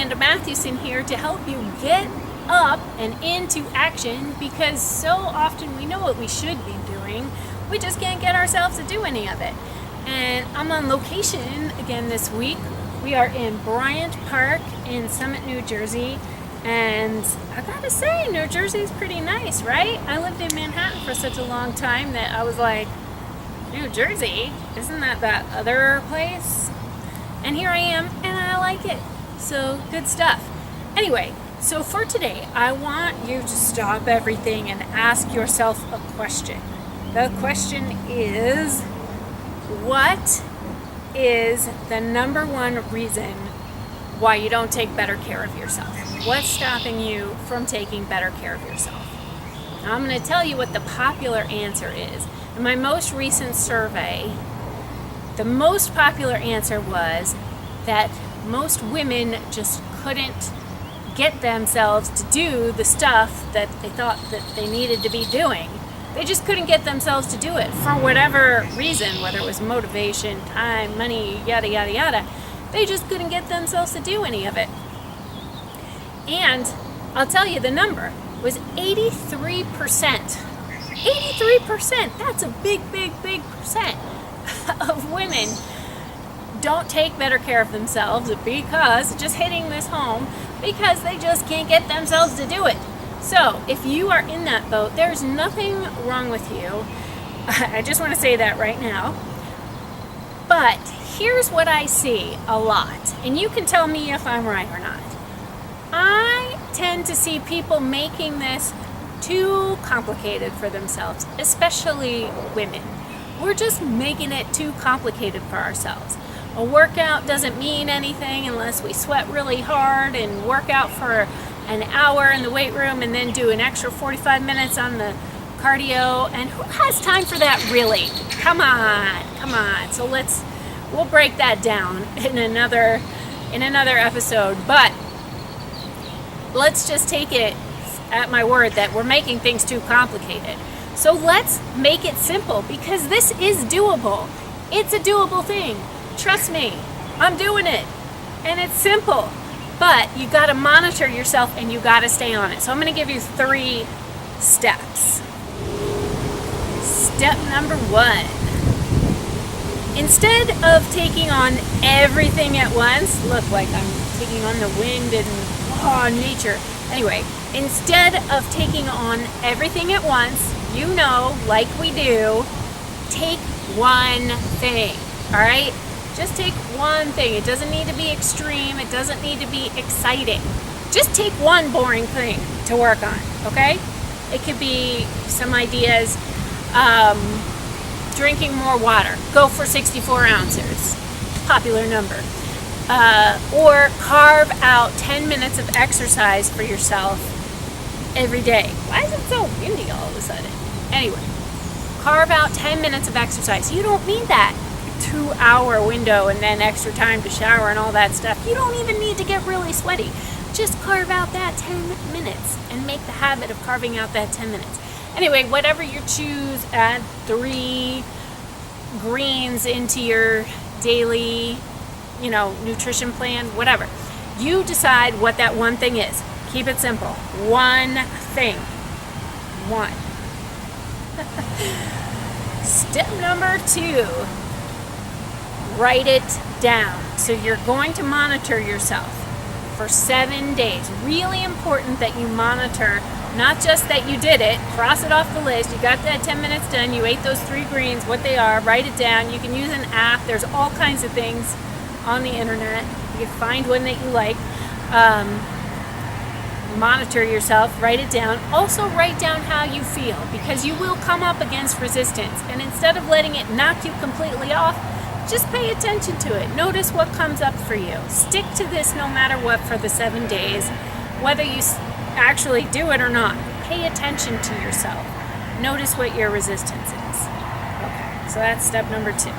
Miranda Mathewson here to help you get up and into action, because so often we know what we should be doing, we just can't get ourselves to do any of it. And I'm on location again this week. We are in Bryant Park in Summit, New Jersey, and I gotta say, New Jersey is pretty nice, right? I lived in Manhattan for such a long time that I was like, New Jersey? Isn't that other place? And here I am, and I like it. So, good stuff. Anyway, so for today, I want you to stop everything and ask yourself a question. The question is, what is the number one reason why you don't take better care of yourself? What's stopping you from taking better care of yourself? Now, I'm going to tell you what the popular answer is. In my most recent survey, the most popular answer was that most women just couldn't get themselves to do the stuff that they thought that they needed to be doing. They just couldn't get themselves to do it for whatever reason, whether it was motivation, time, money, yada, yada, yada. They just couldn't get themselves to do any of it. And I'll tell you, the number was 83%. 83%, that's a big percent of women don't take better care of themselves because, just hitting this home, because they just can't get themselves to do it. So, if you are in that boat, there's nothing wrong with you. I just want to say that right now. But here's what I see a lot, and you can tell me if I'm right or not. I tend to see people making this too complicated for themselves, especially women. We're just making it too complicated for ourselves. A workout doesn't mean anything unless we sweat really hard and work out for an hour in the weight room and then do an extra 45 minutes on the cardio. And who has time for that, really? Come on. So we'll break that down in another episode. But let's just take it at my word that we're making things too complicated. So let's make it simple, because this is doable. It's a doable thing. Trust me, I'm doing it. And it's simple. But you got to monitor yourself and you got to stay on it. So I'm going to give you 3 steps. Step number 1. Instead of taking on everything at once, look like I'm taking on the wind and nature. Anyway, instead of taking on everything at once, like we do, take one thing, all right? Just take one thing. It doesn't need to be extreme. It doesn't need to be exciting. Just take one boring thing to work on, okay? It could be some ideas, drinking more water. Go for 64 ounces, popular number. Or carve out 10 minutes of exercise for yourself every day. Why is it so windy all of a sudden? Anyway, carve out 10 minutes of exercise. You don't need that 2-hour window and then extra time to shower and all that stuff. You don't even need to get really sweaty. Just carve out that 10 minutes and make the habit of carving out that 10 minutes. Anyway, whatever you choose, add 3 greens into your daily, nutrition plan, whatever. You decide what that one thing is. Keep it simple. One thing. One. Step number 2. Write it down. So you're going to monitor yourself for 7 days. Really important that you monitor, not just that you did it, cross it off the list, you got that 10 minutes done, you ate those 3 greens, what they are, write it down. You can use an app. There's all kinds of things on the internet. You can find one that you like. Monitor yourself, write it down. Also write down how you feel, because you will come up against resistance. And instead of letting it knock you completely off, just pay attention to it. Notice what comes up for you. Stick to this no matter what for the 7 days, whether you actually do it or not. Pay attention to yourself. Notice what your resistance is. Okay, so that's step number 2.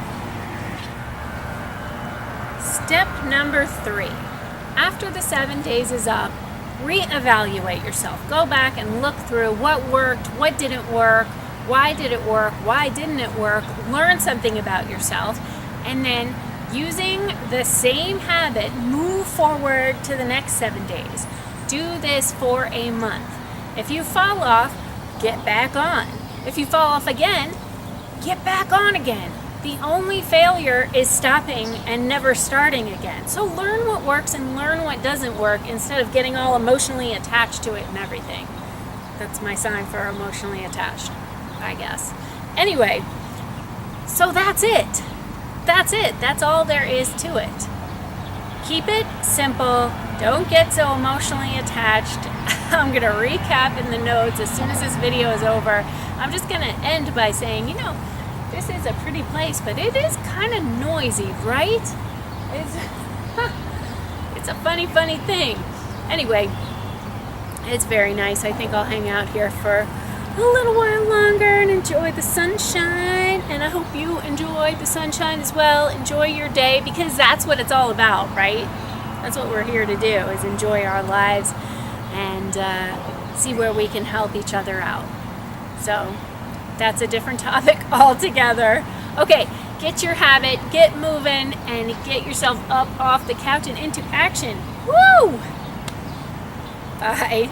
Step number 3. After the 7 days is up, reevaluate yourself. Go back and look through what worked, what didn't work, why did it work, why didn't it work. Learn something about yourself, and then Using the same habit, move forward to the next 7 days. Do this for a month. If you fall off, get back on. If you fall off again, get back on again. The only failure is stopping and never starting again. So learn what works and learn what doesn't work instead of getting all emotionally attached to it and everything. That's my sign for emotionally attached, I guess. Anyway, so that's it. That's it. That's all there is to it. Keep it simple. Don't get so emotionally attached. I'm going to recap in the notes as soon as this video is over. I'm just going to end by saying, this is a pretty place, but it is kind of noisy, right? It's a funny thing. Anyway, it's very nice. I think I'll hang out here for a little while longer and enjoy the sunshine. And I hope you enjoy the sunshine as well. Enjoy your day, because that's what it's all about, right? That's what we're here to do, is enjoy our lives and see where we can help each other out. So that's a different topic altogether. Okay, get your habit, get moving, and get yourself up off the couch and into action. Woo! Bye.